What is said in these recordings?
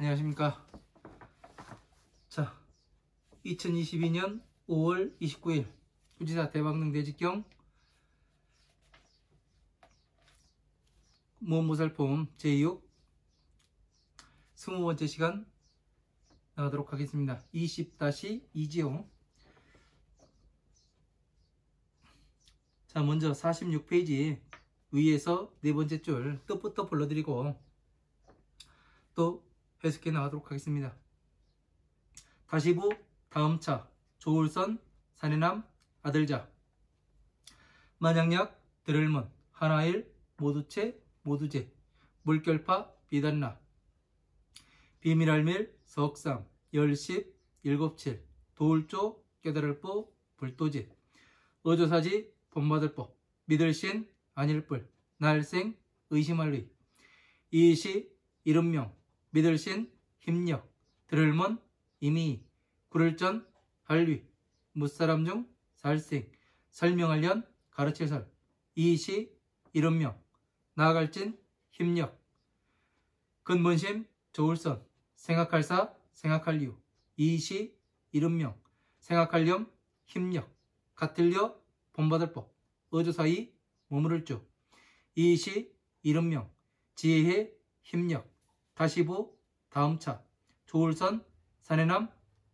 안녕하십니까. 자, 2022년 5월 29일 후지사 대박능 대직경 모험보살폼 제6 20번째 시간 나가도록 하겠습니다. 20-2지요. 자, 먼저 46페이지 위에서 네 번째 줄 뜻부터 불러드리고 또 해석해 나가도록 하겠습니다. 다시부 다음차 조울선 사내남 아들자 만양약 들을문 하나일 모두체 모두제 물결파 비단나 비밀알밀 석삼 열십 일곱칠 도울조 깨달을보 불도지 어조사지 본받을법 믿을신 아닐뿔 날생 의심할의 이시 이름명 믿을신 힘력 들을먼 이미 구를전 할위 무사람 중 살생 설명하련 가르치설 이시 이름명 나아갈진 힘력 근본심 조울선 생각할사 생각할리우 이시 이름명 생각할렴 힘력 같을려 본받을법 어조사이 머무를주 이시 이름명 지혜의 힘력 다시부 다음차 조울선 사내남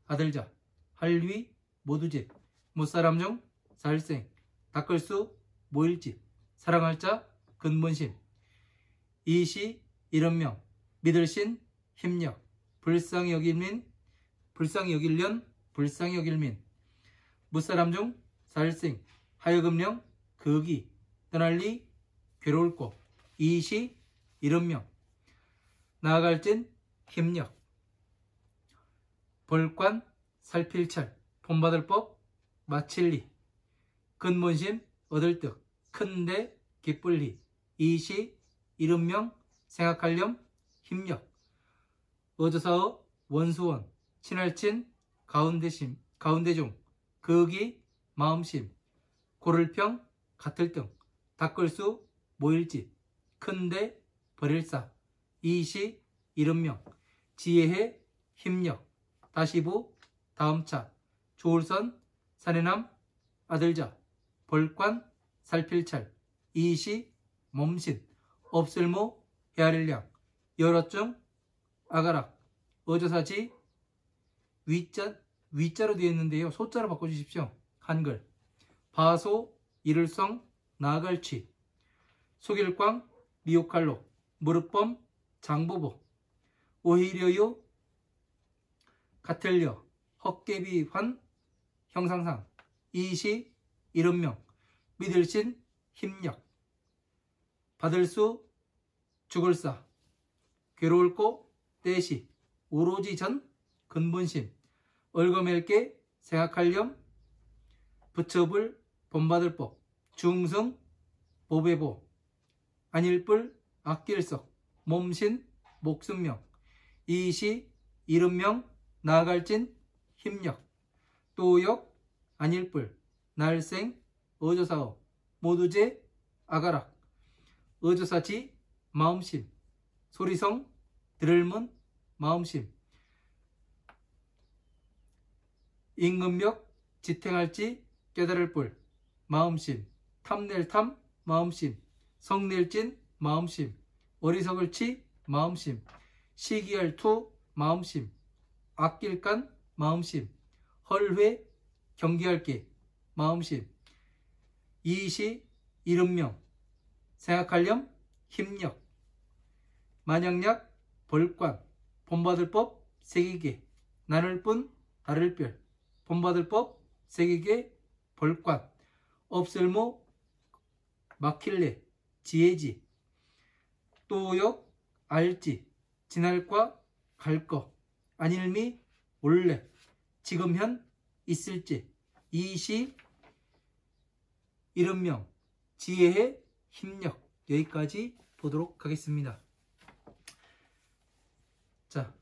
아들자 할위 모두집 무사람 중 살생 닦을수 모일집 사랑할자 근본심 이시 이름명 믿을신 힘력 불쌍히 여길민 불쌍히 여길련 불쌍히 여길민 무사람 중 살생 하여금령 거기 떠날리 괴로울고 이시 이름명 나아갈진 힘력 벌관 살필철 본받을법 마칠리 근본심 얻을득 큰데 기쁠리 이시 이름명 생각할렴 힘력 어조사어 원수원 친할친 가운데심 가운데중 거기 마음심 고를평 같을등 닦을수 모일집 큰데 버릴사 이시 이름명 지혜의 힘력 다시부 다음차 조울선 사내남 아들자 벌관 살필찰 이시 몸신 없을모 헤아릴량 여럿중 아가락 어조사지 위자로 되어 있는데요. 소자로 바꿔주십시오. 한글 바소 이를성 나갈취 속일광 미옥칼로 무릎범 장보보 오히려요 같을려 헛개비환 형상상 이시 이름명 믿을신 힘력 받을수 죽을사 괴로울고 때시 오로지 전 근본심 얼거멜게 생각할렴 부처불 본받을법 중승 보배보 안일불 악길석 몸신 목숨명 이시 이름명 나아갈진 힘력 또역 안일불 날생 어조사어 모두제 아가락 어조사지 마음심 소리성 들을문 마음심 임금력 지탱할지 깨달을불 마음심 탐낼탐 마음심 성낼진 마음심 어리석을치 마음심 시기할투 마음심 아낄간 마음심 헐회 경기할게 마음심 이시 이름명 생각할렴 힘력 만양약 벌관 본받을법 세기계 나눌뿐 다를별 본받을법 세기계 벌관 없을모 막힐래 지혜지 또역 알지 지날과 갈거 아닐미 올래 지금현 있을지 이시 이름명 지혜의 힘력 여기까지 보도록 하겠습니다. 자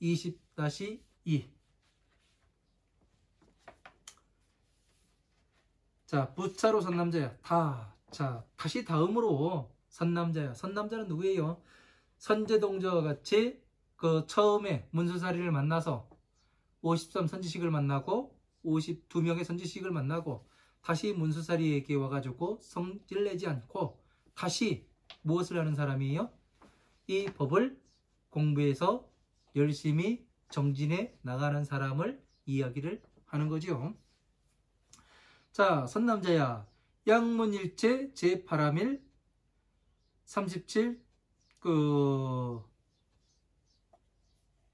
20-2 자 부차로 선남자야 자 다시 다음으로 선남자야 선남자는 누구예요? 선제동저와 같이 그 처음에 문수사리를 만나서 53 선지식을 만나고 52명의 선지식을 만나고 다시 문수사리에게 와가지고 성질 내지 않고 다시 무엇을 하는 사람이에요? 이 법을 공부해서 열심히 정진해 나가는 사람을 이야기를 하는 거죠. 자, 선남자야. 양문일체 제8함일 37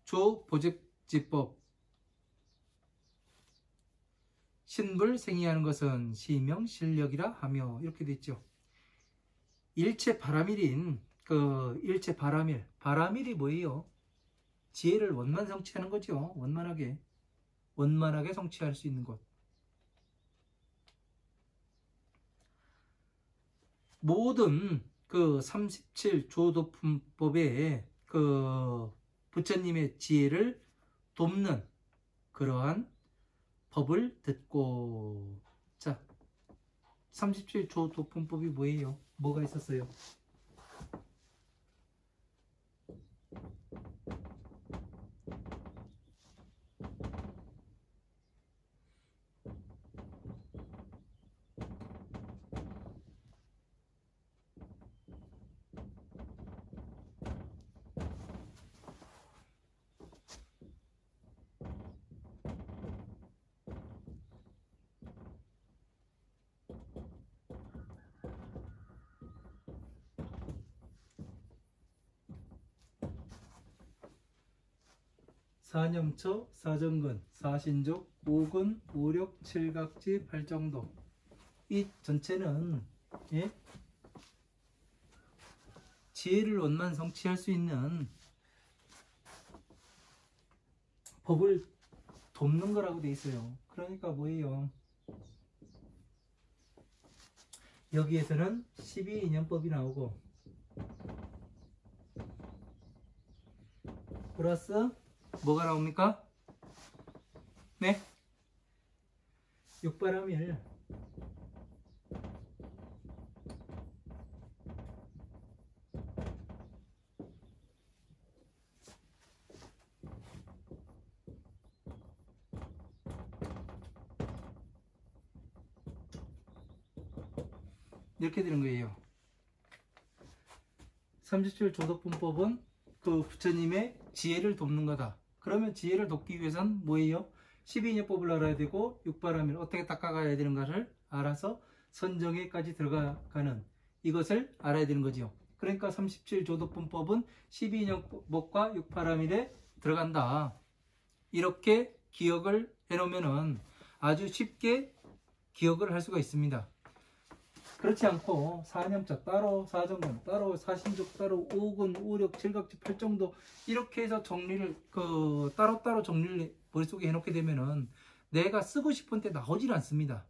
조보직지법 신불생이하는 것은 시명실력이라 하며 이렇게 돼 있죠. 일체바람일인 일체바람일, 바람일이 뭐예요? 지혜를 원만 성취하는 거죠. 원만하게 성취할 수 있는 것. 모든 37조도품법에 부처님의 지혜를 돕는 그러한 법을 듣고. 자, 37조도품법이 뭐예요? 뭐가 있었어요? 사념처, 사정근, 사신족, 오근, 오력, 칠각지, 팔정도. 이 전체는 지혜를 원만 성취할 수 있는 법을 돕는 거라고 돼 있어요. 그러니까 뭐예요? 여기에서는 12인연법이 나오고 플러스 뭐가 나옵니까? 네? 육바람일. 이렇게 되는 거예요. 37조도품법은 부처님의 지혜를 돕는 거다. 그러면 지혜를 돕기 위해서는 뭐예요? 12인연법을 알아야 되고 육바람일 어떻게 닦아가야 되는가를 알아서 선정에까지 들어가는 이것을 알아야 되는 거죠. 그러니까 37조도품법은 12인연법과 육바람일에 들어간다. 이렇게 기억을 해놓으면 아주 쉽게 기억을 할 수가 있습니다. 그렇지 않고 사념자 따로, 사정근 따로, 사신족 따로, 오근, 오력, 칠각지, 팔정도 이렇게 해서 정리를 따로따로 정리를 머릿속에 해놓게 되면은 내가 쓰고 싶은 때 나오질 않습니다.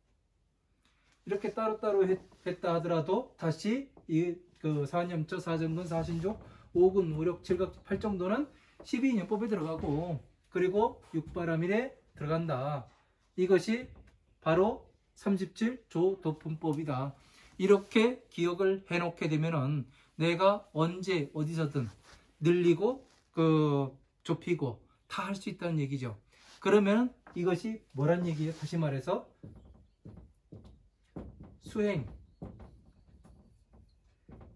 이렇게 따로따로 했다 하더라도 다시 이 사념자, 사정근, 사신족, 오근, 오력, 칠각지, 팔정도는 12인연법에 들어가고 그리고 육바람일에 들어간다. 이것이 바로 37조도품법이다. 이렇게 기억을 해놓게 되면은 내가 언제 어디서든 늘리고 좁히고 다 할 수 있다는 얘기죠. 그러면 이것이 뭐란 얘기예요? 다시 말해서 수행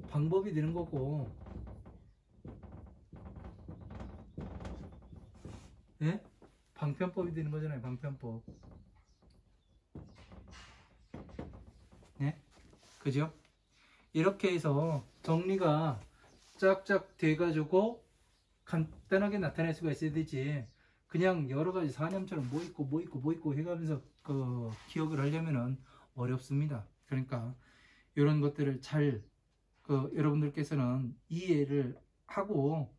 방법이 되는 거고, 예? 방편법이 되는 거잖아요. 방편법. 네? 그죠? 이렇게 해서 정리가 쫙쫙 돼가지고 간단하게 나타낼 수가 있어야 되지, 그냥 여러가지 사념처럼 뭐 있고 해가면서 기억을 하려면은 어렵습니다. 그러니까 이런 것들을 잘 여러분들께서는 이해를 하고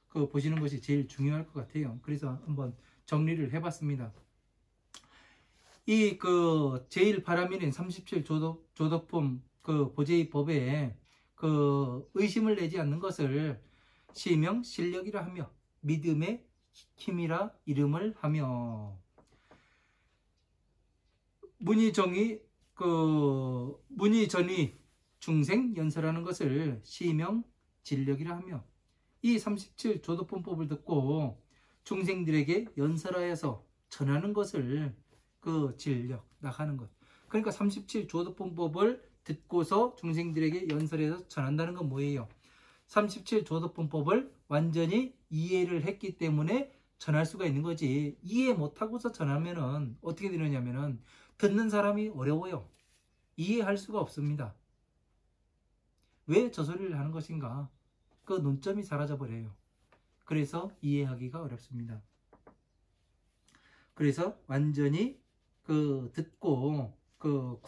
보시는 것이 제일 중요할 것 같아요. 그래서 한번 정리를 해봤습니다. 이 제일 바람일인 37조도품 보제의 법에 의심을 내지 않는 것을 시명실력이라 하며 믿음의 힘이라 이름을 하며, 문의전이 중생연설하는 것을 시명진력이라 하며, 이 37조도pon법을 듣고 중생들에게 연설하여서 전하는 것을 그 진력 나가는 것. 그러니까 37조도pon법을 듣고서 중생들에게 연설해서 전한다는 건 뭐예요? 37조도pon법을 완전히 이해를 했기 때문에 전할 수가 있는 거지. 이해 못하고서 전하면은 어떻게 되느냐면은 듣는 사람이 어려워요. 이해할 수가 없습니다. 왜 저 소리를 하는 것인가? 그 논점이 사라져 버려요. 그래서 이해하기가 어렵습니다. 그래서 완전히 그 듣고 그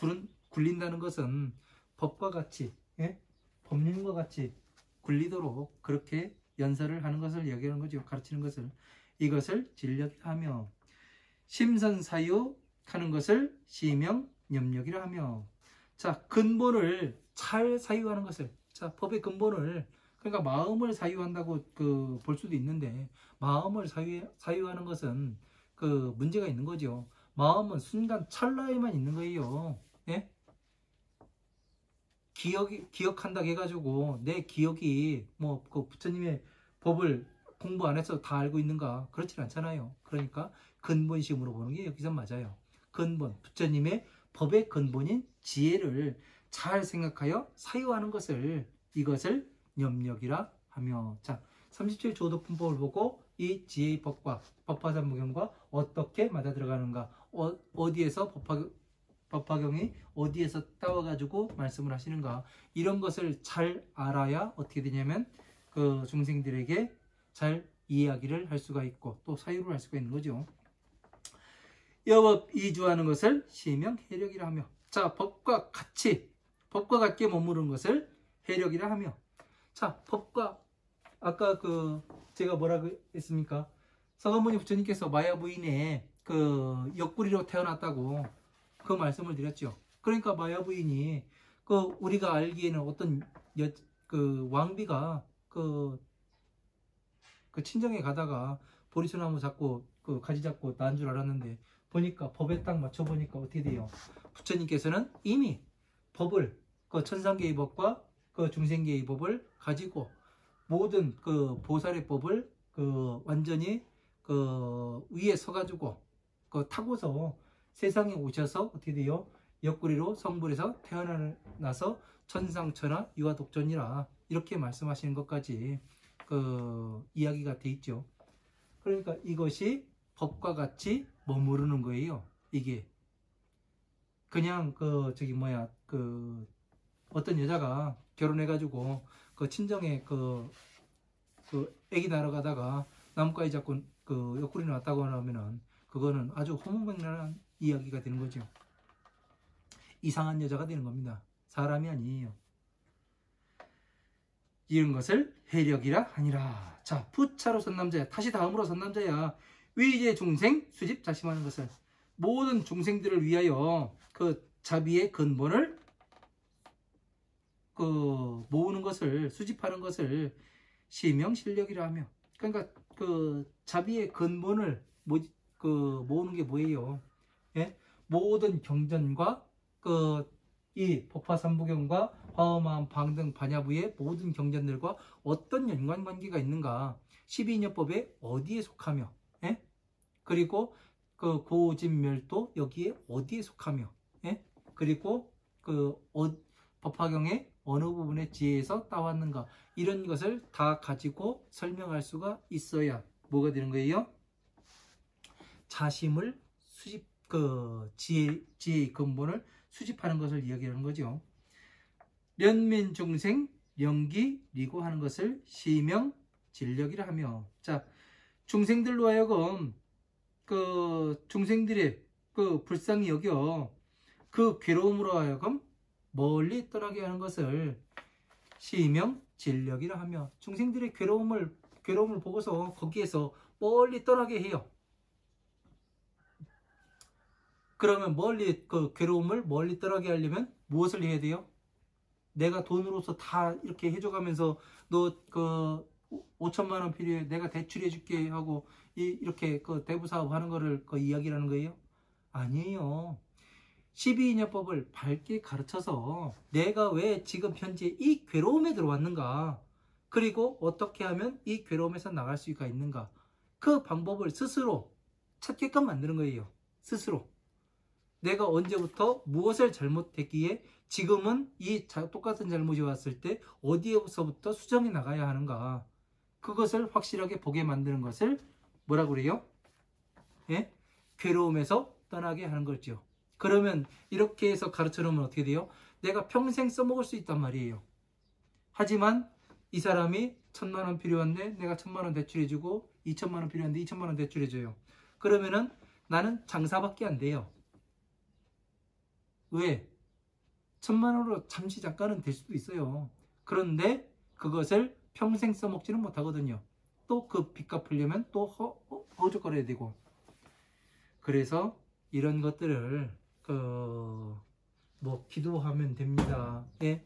굴린다는 것은 법과 같이, 예? 법륜과 같이 굴리도록 그렇게 연설을 하는 것을 얘기하는 거죠. 가르치는 것을. 이것을 진력이라 하며, 심선사유 하는 것을 시명 염력이라 하며. 자, 근본을 잘 사유하는 것을, 자, 법의 근본을, 그러니까 마음을 사유한다고 그 볼 수도 있는데, 마음을 사유하는 것은 그 문제가 있는 거죠. 마음은 순간 찰나에만 있는 거예요. 예? 기억한다 해가지고 내 기억이 뭐 그 부처님의 법을 공부 안 해서 다 알고 있는가? 그렇진 않잖아요. 그러니까 근본심으로 보는 게 여기서 맞아요. 근본, 부처님의 법의 근본인 지혜를 잘 생각하여 사유하는 것을, 이것을 염력이라 하며. 자, 37조도pon법을 보고 이 지혜의 법과 법화삼무경과 어떻게 맞아 들어가는가, 어디에서 법화경이 어디에서 따와가지고 말씀을 하시는가, 이런 것을 잘 알아야 어떻게 되냐면 그 중생들에게 잘 이야기를 할 수가 있고 또 사유를 할 수가 있는 거죠. 여법 이주하는 것을 시명 해력이라 하며. 자, 법과 같게 머무르는 것을 해력이라 하며. 자, 법과 아까 그 제가 뭐라고 했습니까? 서가모니 부처님께서 마야 부인의 그 옆구리로 태어났다고 그 말씀을 드렸죠. 그러니까 마야 부인이 그 우리가 알기에는 어떤 그 왕비가 그 친정에 가다가 보리수나무 잡고 그 가지 잡고 난 줄 알았는데 보니까 법에 딱 맞춰 보니까 어떻게 돼요? 부처님께서는 이미 법을, 그 천상계의 법과 그 중생계의 법을 가지고 모든 그 보살의 법을 그 완전히 그 위에 서가지고 그 타고서 세상에 오셔서 어떻게 돼요? 옆구리로 성불에서 태어나서 천상천하 유아독존이라 이렇게 말씀하시는 것까지 그 이야기가 돼 있죠. 그러니까 이것이 법과 같이 머무르는 거예요. 이게 그냥 그 어떤 여자가 결혼해가지고 그 친정에 그 애기 낳으러 가다가 나뭇가지 잡고 그 옆구리 났다고 하면은 그거는 아주 허무맹랑한 이야기가 되는 거죠. 이상한 여자가 되는 겁니다. 사람이 아니에요. 이런 것을 해력이라 하니라. 자, 부차로 선남자야. 다시 다음으로 선남자야. 위제 중생 수집 자심하는 것을, 모든 중생들을 위하여 그 자비의 근본을 그 모으는 것을, 수집하는 것을 시명실력이라 하며. 그러니까 그 자비의 근본을 모으는 게 뭐예요? 예? 모든 경전과 이 법화삼부경과 화엄한 방등 반야부의 모든 경전들과 어떤 연관관계가 있는가, 12인연법에 어디에 속하며, 예? 그리고 그 고진멸도 여기에 어디에 속하며, 예? 그리고 법화경의 어느 부분의 지혜에서 따왔는가, 이런 것을 다 가지고 설명할 수가 있어야 뭐가 되는 거예요? 자심을 지혜의 근본을 수집하는 것을 이야기하는 거죠. 련민중생 영기리고 하는 것을 시명 진력이라 하며. 자, 중생들로 하여금 그 중생들의 그 불쌍히 여겨 그 괴로움으로 하여금 멀리 떠나게 하는 것을 시명 진력이라 하며. 중생들의 괴로움을 보고서 거기에서 멀리 떠나게 해요. 그러면 그 괴로움을 멀리 떠나게 하려면 무엇을 해야 돼요? 내가 돈으로서 다 이렇게 해줘가면서 너 그 5천만 원 필요해, 내가 대출해 줄게 하고 이렇게 그 대부사업 하는 거를 그 이야기라는 거예요? 아니에요. 12인연법을 밝게 가르쳐서 내가 왜 지금 현재 이 괴로움에 들어왔는가, 그리고 어떻게 하면 이 괴로움에서 나갈 수가 있는가, 그 방법을 스스로 찾게끔 만드는 거예요. 스스로 내가 언제부터 무엇을 잘못했기에 지금은 이 똑같은 잘못이 왔을 때 어디에서부터 수정해 나가야 하는가, 그것을 확실하게 보게 만드는 것을 뭐라고 그래요? 예? 괴로움에서 떠나게 하는 거죠. 그러면 이렇게 해서 가르쳐 놓으면 어떻게 돼요? 내가 평생 써먹을 수 있단 말이에요. 하지만 이 사람이 1,000만 원 필요한데 내가 1,000만 원 대출해주고 2,000만 원 필요한데 2,000만 원 대출해줘요. 그러면은 나는 장사밖에 안 돼요. 왜? 1,000만 원으로 잠시 잠깐은 될 수도 있어요. 그런데 그것을 평생 써먹지는 못하거든요. 또 그 빚 갚으려면 또 허우적거려야 되고. 그래서 이런 것들을 뭐 기도하면 됩니다. 예?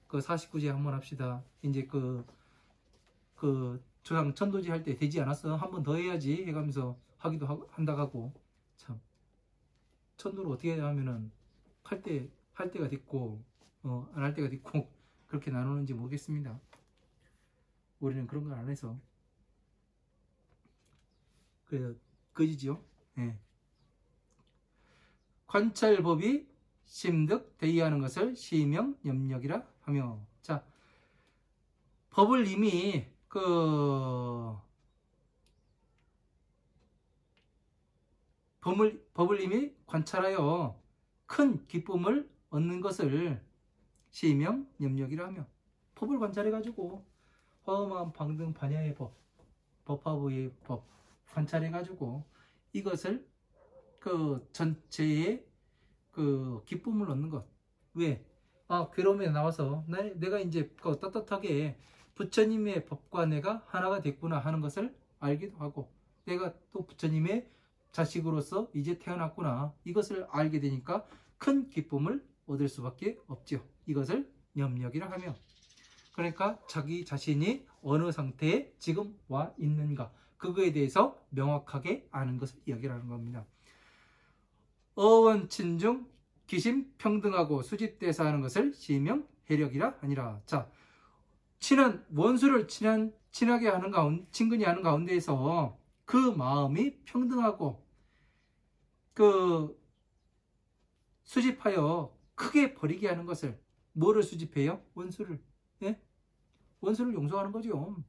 그 49제 한번 합시다. 이제 조상 천도제 할 때 되지 않았어? 한 번 더 해야지 해가면서 하기도 한다고. 참, 천도를 어떻게 하면은 할 때가 됐고 안 할 때가 됐고 그렇게 나누는지 모르겠습니다. 우리는 그런 걸 안 해서. 그래서 거지죠. 예. 관찰법이 심득 대의하는 것을 시명 염력이라 하며. 자, 법을 이미 법을 이미 관찰하여 큰 기쁨을 얻는 것을 시명 염력이라 하며. 법을 관찰해 가지고 허망 방등 반야의 법, 법화부의 법 관찰해 가지고 이것을 전체의 기쁨을 얻는 것. 왜? 괴로움에 나와서 내가 이제 떳떳하게 부처님의 법과 내가 하나가 됐구나 하는 것을 알기도 하고, 내가 또 부처님의 자식으로서 이제 태어났구나 이것을 알게 되니까 큰 기쁨을 얻을 수밖에 없죠. 이것을 염력이라 하며. 그러니까 자기 자신이 어느 상태에 지금 와 있는가, 그거에 대해서 명확하게 아는 것을 이야기하는 겁니다. 어원친중 기심 평등하고 수집대사하는 것을 시명 해력이라 하니라. 자, 원수를 친하게 하는 친근히 하는 가운데에서 그 마음이 평등하고 수집하여 크게 버리게 하는 것을, 뭐를 수집해요? 원수를. 예? 원수를 용서하는 거죠.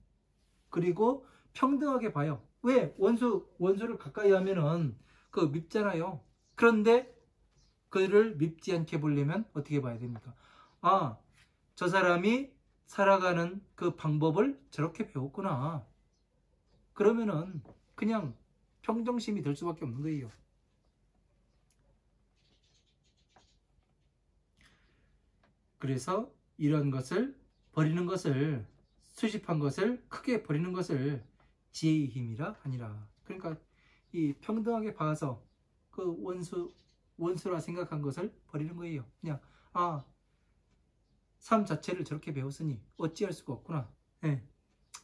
그리고 평등하게 봐요. 왜? 원수를 가까이 하면은 밉잖아요. 그런데 그를 밉지 않게 보려면 어떻게 봐야 됩니까? 저 사람이 살아가는 그 방법을 저렇게 배웠구나. 그러면은 그냥 평정심이 될 수밖에 없는 거예요. 그래서 이런 것을 버리는 것을, 수집한 것을 크게 버리는 것을 지혜의 힘이라 하니라. 그러니까 이 평등하게 봐서 원수라 생각한 것을 버리는 거예요. 그냥 삶 자체를 저렇게 배웠으니 어찌할 수가 없구나. 예,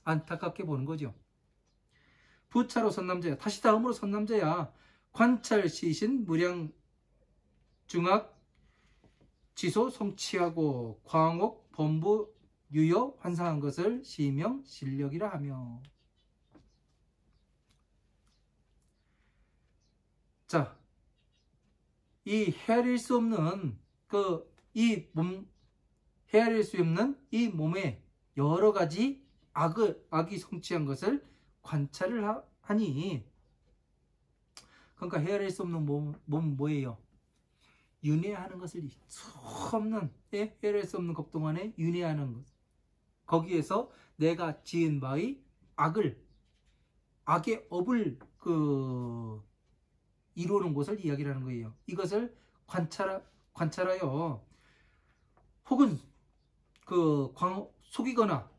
안타깝게 보는 거죠. 부차로 선남자야. 다시 다음으로 선남자야. 관찰 시신 무량 중학 지소 성취하고 광옥 범부 유여 환상한 것을 시명 실력이라 하며. 자, 이 헤아릴 수 없는 헤아릴 수 없는 이 몸에 여러 가지 악이 성취한 것을 관찰을 하니, 그러니까 헤아릴 수 없는 몸은 뭐예요? 윤회하는 것을 수없는, 헤아릴 수 없는 겁동안에 윤회하는 것. 거기에서 내가 지은 바의 악의 업을 이루는 것을 이야기를 하는 거예요. 이것을 관찰하여 혹은 속이거나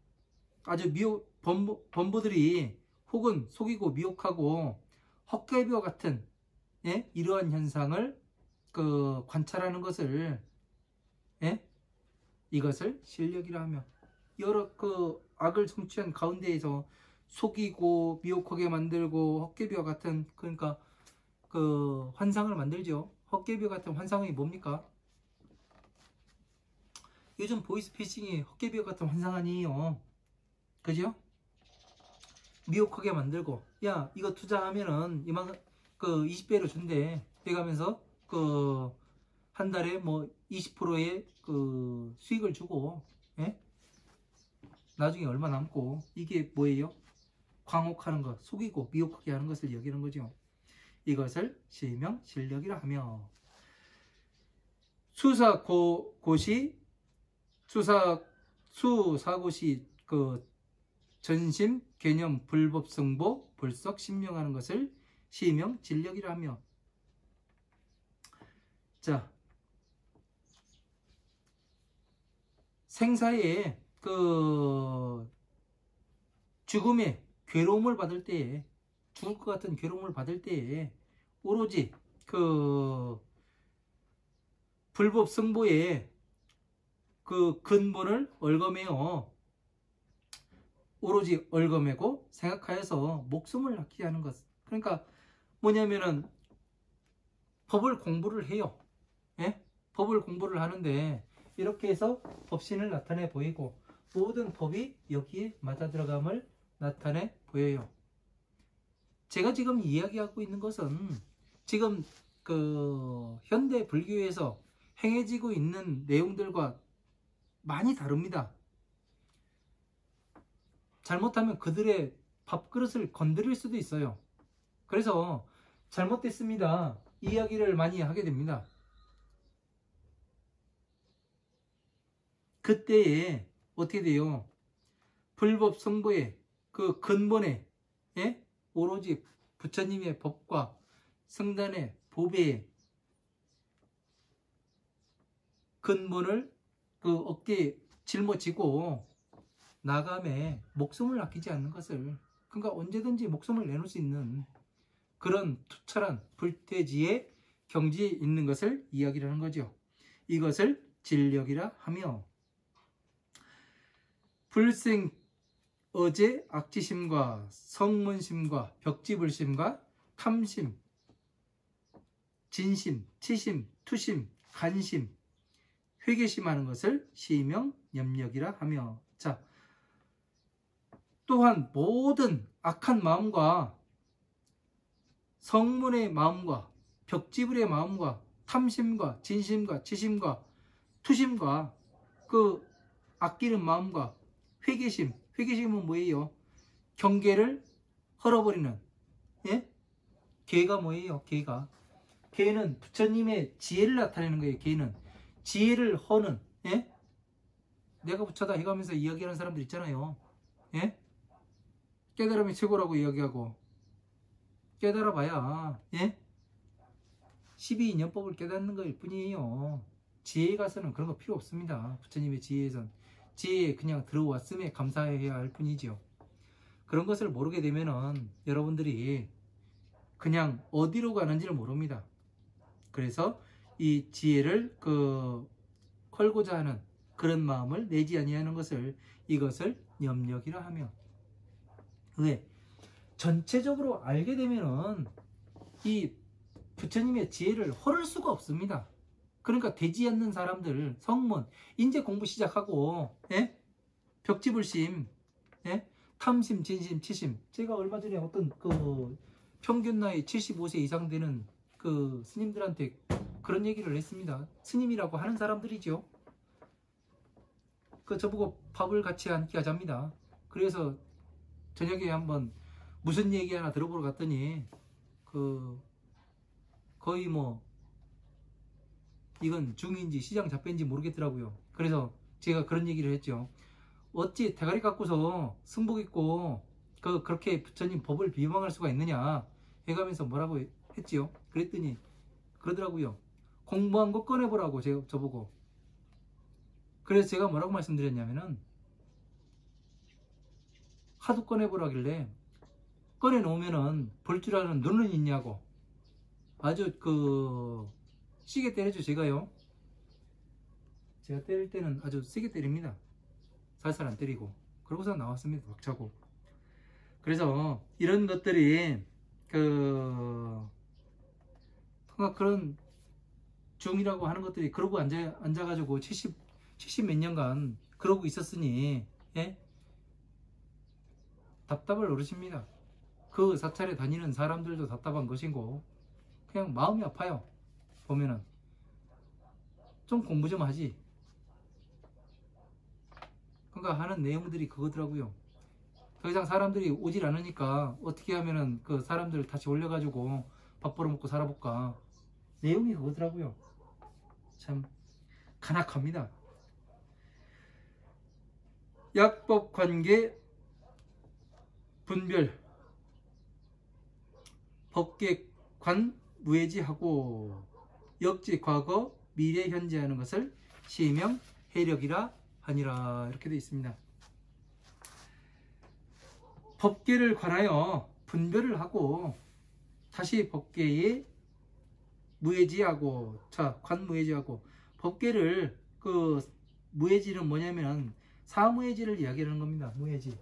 아주 범부들이 혹은 속이고 미혹하고 헛개비와 같은 이러한 현상을 관찰하는 것을 이것을 실력이라 하며. 여러 악을 성취한 가운데에서 속이고 미혹하게 만들고 헛개비와 같은, 그러니까 환상을 만들죠. 헛개비 같은 환상이 뭡니까? 요즘 보이스피싱이 헛개비 같은 환상 아니에요. 그죠? 미혹하게 만들고, 야, 이거 투자하면은 이만 그 20배로 준대 해가면서 그 한 달에 뭐 20%의 그 수익을 주고, 예? 나중에 얼마 남고, 이게 뭐예요? 광혹하는 것, 속이고 미혹하게 하는 것을 여기는 거죠. 이것을 실명 실력이라 하며, 수사고시 그 전심 개념 불법 승보 불석 신명하는 것을 시명 진력이라 하며. 자, 생사에 그 죽음의 괴로움을 받을 때에, 죽을 것 같은 괴로움을 받을 때에 오로지 그 불법 승보의 그 근본을 얽어매어 오로지 얽어매고 생각하여서 목숨을 아끼게 하는 것. 그러니까 뭐냐면은 법을 공부를 해요. 예? 법을 공부를 하는데 이렇게 해서 법신을 나타내 보이고 모든 법이 여기에 맞아 들어감을 나타내 보여요. 제가 지금 이야기하고 있는 것은 지금 그 현대 불교에서 행해지고 있는 내용들과 많이 다릅니다. 잘못하면 그들의 밥그릇을 건드릴 수도 있어요. 그래서 잘못됐습니다, 이야기를 많이 하게 됩니다. 그때에 어떻게 돼요? 불법 승보의 그 근본에, 예? 오로지 부처님의 법과 성단의 보배의 근본을 그 어깨에 짊어지고 나감에 목숨을 아끼지 않는 것을, 그러니까 언제든지 목숨을 내놓을 수 있는 그런 투철한 불퇴지의 경지에 있는 것을 이야기를 하는 거죠. 이것을 진력이라 하며, 불생 어제 악지심과 성문심과 벽지불심과 탐심, 진심, 치심, 투심, 간심, 회개심하는 것을 시명 염력이라 하며. 자, 또한 모든 악한 마음과 성문의 마음과 벽지불의 마음과 탐심과 진심과 치심과 투심과 그 아끼는 마음과 회개심, 회개심은 뭐예요? 경계를 헐어버리는, 예? 계가 뭐예요? 계는 부처님의 지혜를 나타내는 거예요. 계는 지혜를 허는, 예? 내가 부처다 해가면서 이야기하는 사람들 있잖아요. 예? 깨달음이 최고라고 이야기하고, 깨달아봐야, 예? 12인연법을 깨닫는 것일 뿐이에요. 지혜에 가서는 그런 거 필요 없습니다. 부처님의 지혜에선 지혜에 그냥 들어왔음에 감사해야 할 뿐이죠. 그런 것을 모르게 되면은 여러분들이 그냥 어디로 가는지를 모릅니다. 그래서 이 지혜를 걸고자 하는 그런 마음을 내지 아니하는 것을, 이것을 염력이라 하며. 왜? 전체적으로 알게 되면은 이 부처님의 지혜를 헐을 수가 없습니다. 그러니까 되지 않는 사람들, 성문, 이제 공부 시작하고, 예? 벽지불심, 예? 탐심, 진심, 치심. 제가 얼마 전에 어떤 그 평균 나이 75세 이상 되는 그 스님들한테 그런 얘기를 했습니다. 스님이라고 하는 사람들이죠. 저보고 밥을 같이 한 끼 하자입니다. 그래서 저녁에 한번 무슨 얘기 하나 들어보러 갔더니 거의 뭐 이건 중인지 시장 잡배인지 모르겠더라고요. 그래서 제가 그런 얘기를 했죠. 어찌 대가리 깎고서 승복 있고 그렇게 부처님 법을 비방할 수가 있느냐 해가면서 뭐라고 했지요. 그랬더니 그러더라고요. 공부한 거 꺼내보라고 저보고. 그래서 제가 뭐라고 말씀드렸냐면은, 하도 꺼내보라길래 꺼내놓으면은 볼 줄 아는 눈은 있냐고 아주 시게 때려줘. 제가 때릴 때는 아주 세게 때립니다. 살살 안 때리고. 그러고서 나왔습니다. 박차고. 그래서 이런 것들이 그런 중이라고 하는 것들이 그러고 앉아가지고 70 몇 년간 그러고 있었으니, 예? 답답할 노릇입니다. 그 사찰에 다니는 사람들도 답답한 것이고 그냥 마음이 아파요. 보면은 좀 공부 좀 하지. 그러니까 하는 내용들이 그거더라고요. 더 이상 사람들이 오질 않으니까 어떻게 하면은 그 사람들 다시 올려가지고 밥 벌어먹고 살아볼까. 내용이 그거더라고요. 참 간악합니다. 약법 관계 분별 법계 관 무해지하고 역지 과거 미래 현재 하는 것을 시명 해력이라 하니라. 이렇게 되어 있습니다. 법계를 관하여 분별을 하고 다시 법계에 무해지하고, 자, 관무해지하고, 법계를 그 무해지는 뭐냐면 사무해지를 이야기하는 겁니다. 무해지.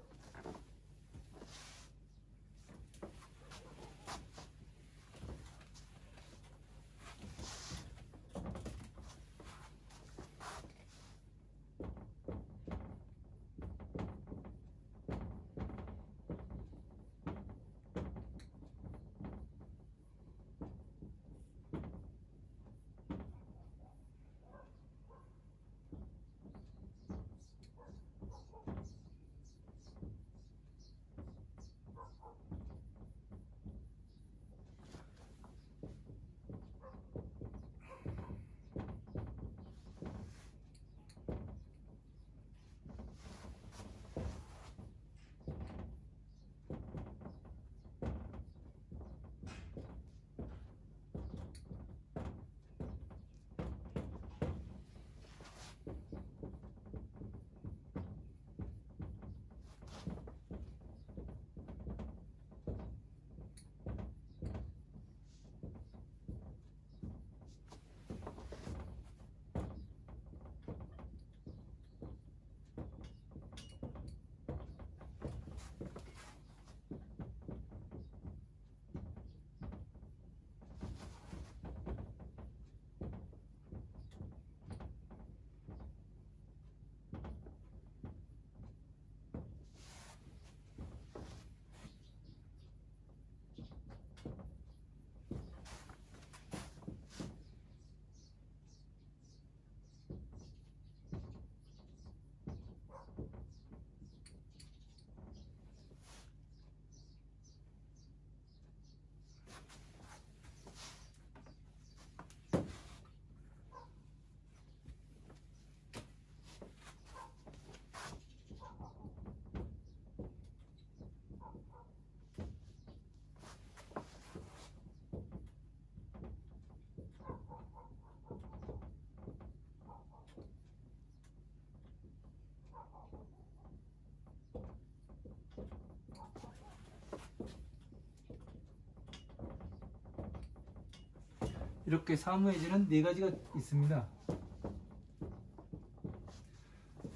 이렇게 사무해지는 네 가지가 있습니다.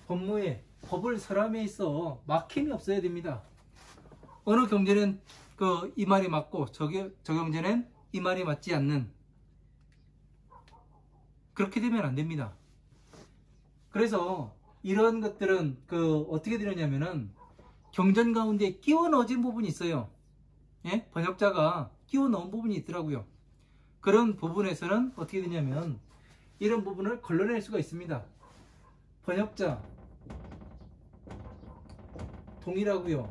법무에 법을 설함에 있어 막힘이 없어야 됩니다. 어느 경제는 이 말이 맞고 저 경제는 이 말이 맞지 않는, 그렇게 되면 안 됩니다. 그래서 이런 것들은 어떻게 되느냐면은 경전 가운데 끼워 넣어진 부분이 있어요. 예? 번역자가 끼워 넣은 부분이 있더라고요. 그런 부분에서는 어떻게 되냐면 이런 부분을 걸러낼 수가 있습니다. 번역자 동일하고요.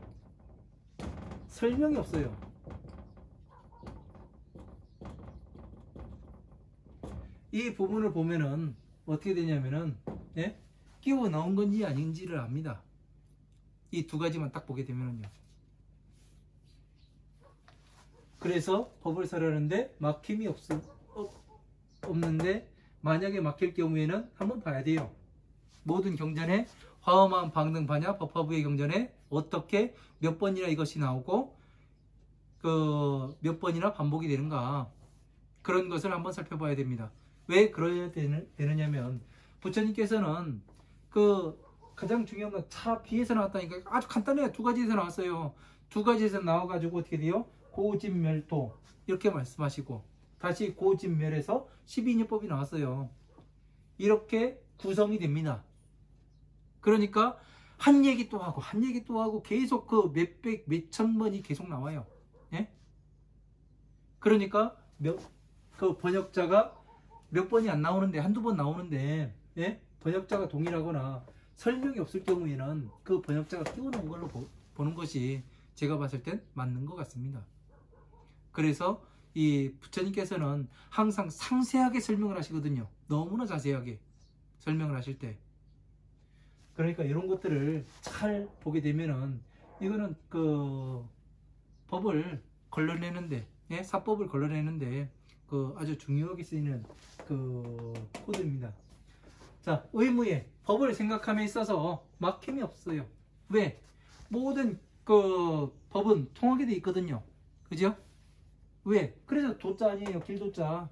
설명이 없어요. 이 부분을 보면은 어떻게 되냐면은, 예? 끼워 넣은 건지 아닌지를 압니다. 이 두 가지만 딱 보게 되면은요. 그래서 법을 설하는데 막힘이 없는데, 만약에 막힐 경우에는 한번 봐야 돼요. 모든 경전에 화엄한 방등 반야 법화부의 경전에 어떻게 몇 번이나 이것이 나오고 몇 번이나 반복이 되는가, 그런 것을 한번 살펴봐야 됩니다. 왜 그래야 되느냐면 부처님께서는 가장 중요한 건 차 비에서 나왔다니까. 아주 간단해요. 두 가지에서 나왔어요. 두 가지에서 나와가지고 어떻게 돼요? 고진멸도 이렇게 말씀하시고 다시 고진멸에서 12인연법이 나왔어요. 이렇게 구성이 됩니다. 그러니까 한 얘기 또 하고 한 얘기 또 하고 계속 그 몇백 몇천 번이 계속 나와요. 예? 그러니까 그 번역자가 몇 번이 안 나오는데 한두 번 나오는데, 예? 번역자가 동일하거나 설명이 없을 경우에는 그 번역자가 띄워놓은 걸로 보는 것이 제가 봤을 땐 맞는 것 같습니다. 그래서 이 부처님께서는 항상 상세하게 설명을 하시거든요. 너무나 자세하게 설명을 하실 때. 그러니까 이런 것들을 잘 보게 되면은 이거는 그 법을 걸러내는데, 예? 사법을 걸러내는데 그 아주 중요하게 쓰이는 그 코드입니다. 자, 의무에 법을 생각함에 있어서 막힘이 없어요. 왜? 모든 그 법은 통하게 돼 있거든요. 그죠? 왜? 그래서 도자 아니에요. 길도자.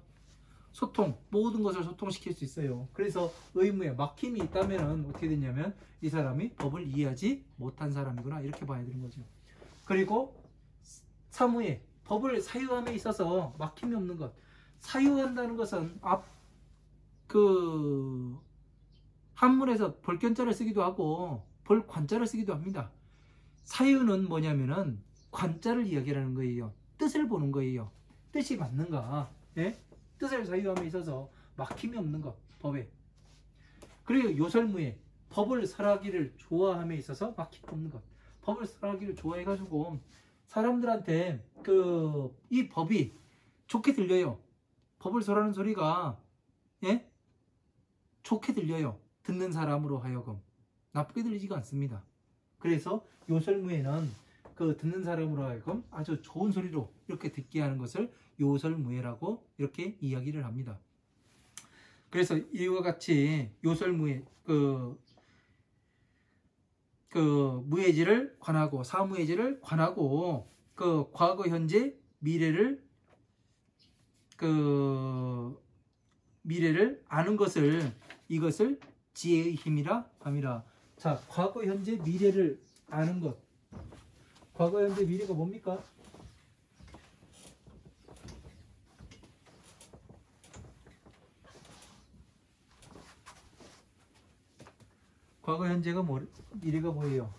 소통, 모든 것을 소통시킬 수 있어요. 그래서 의무에 막힘이 있다면 어떻게 되냐면 이 사람이 법을 이해하지 못한 사람이구나, 이렇게 봐야 되는 거죠. 그리고 사무에 법을 사유함에 있어서 막힘이 없는 것. 사유한다는 것은 한문에서 벌견자를 쓰기도 하고 벌관자를 쓰기도 합니다. 사유는 뭐냐면은 관자를 이야기하는 거예요. 뜻을 보는 거예요. 뜻이 맞는가? 예? 뜻을 사유함에 있어서 막힘이 없는 것, 법에. 그리고 요설무에 법을 설하기를 좋아함에 있어서 막힘이 없는 것. 법을 설하기를 좋아해가지고 사람들한테 이 법이 좋게 들려요. 법을 설하는 소리가, 예? 좋게 들려요. 듣는 사람으로 하여금 나쁘게 들리지가 않습니다. 그래서 요설무에는 그 듣는 사람으로 하여금 아주 좋은 소리로 이렇게 듣게 하는 것을 요설무예라고 이렇게 이야기를 합니다. 그래서 이와 같이 요설무예 무예지를 관하고 사무예지를 관하고 그 과거 현재 미래를 아는 것을, 이것을 지혜의 힘이라 함이라. 자, 과거 현재 미래를 아는 것. 과거 현재 미래가 뭡니까? 과거 현재가 미래가 뭐예요?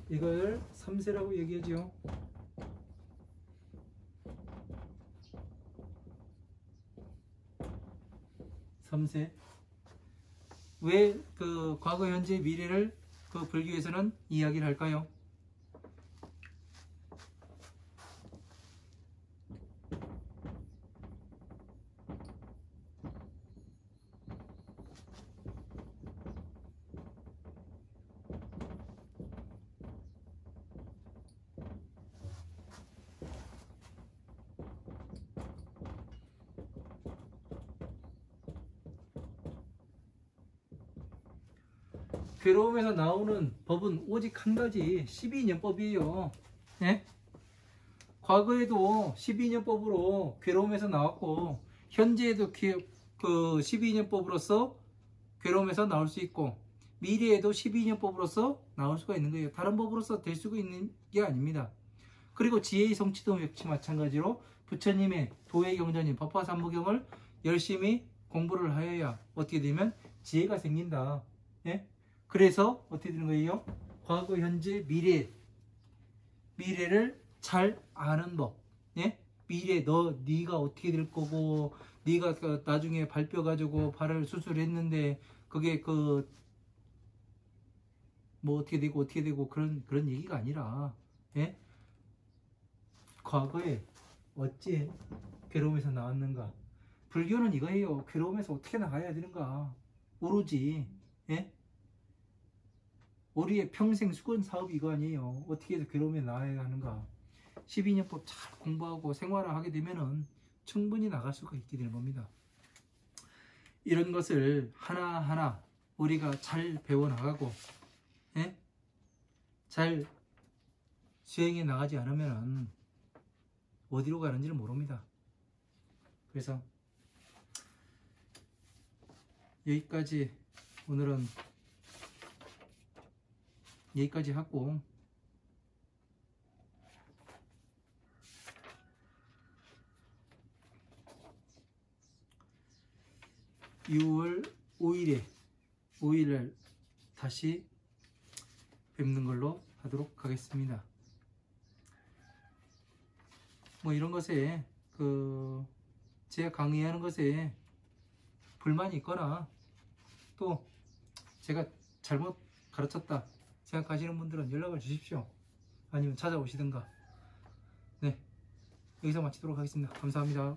이걸 3세라고 얘기하죠. 왜 그 과거 현재 미래를 그 불교에서는 이야기를 할까요? 괴로움에서 나오는 법은 오직 한 가지, 12인연법이에요. 예? 과거에도 12인연법으로 괴로움에서 나왔고 현재에도 그 12인연법으로서 괴로움에서 나올 수 있고 미래에도 12인연법으로서 나올 수가 있는 거예요. 다른 법으로서 될 수가 있는 게 아닙니다. 그리고 지혜의 성취도 역시 마찬가지로 부처님의 도해경전인 법화삼부경을 열심히 공부를 하여야 어떻게 되면 지혜가 생긴다. 예? 그래서 어떻게 되는 거예요? 과거, 현재, 미래를 잘 아는 법. 예? 미래 네가 어떻게 될 거고, 네가 나중에 발 뼈 가지고 발을 수술했는데 그게 뭐 어떻게 되고 그런 얘기가 아니라, 예? 과거에 어찌 괴로움에서 나왔는가? 불교는 이거예요. 괴로움에서 어떻게 나가야 되는가? 오로지, 예? 우리의 평생 수건 사업이 이거 아니에요. 어떻게 해서 괴로움에 나가야 하는가? 12년법 잘 공부하고 생활하게 되면은 충분히 나갈 수가 있게 되는 겁니다. 이런 것을 하나하나 우리가 잘 배워나가고, 예? 잘 수행해 나가지 않으면 어디로 가는지를 모릅니다. 그래서 여기까지, 오늘은 여기까지 하고, 6월 5일에 다시 뵙는 걸로 하도록 하겠습니다. 뭐 이런 것에 제가 강의하는 것에 불만이 있거나 또 제가 잘못 가르쳤다 생각하시는 분들은 연락을 주십시오. 아니면 찾아오시든가. 네, 여기서 마치도록 하겠습니다. 감사합니다.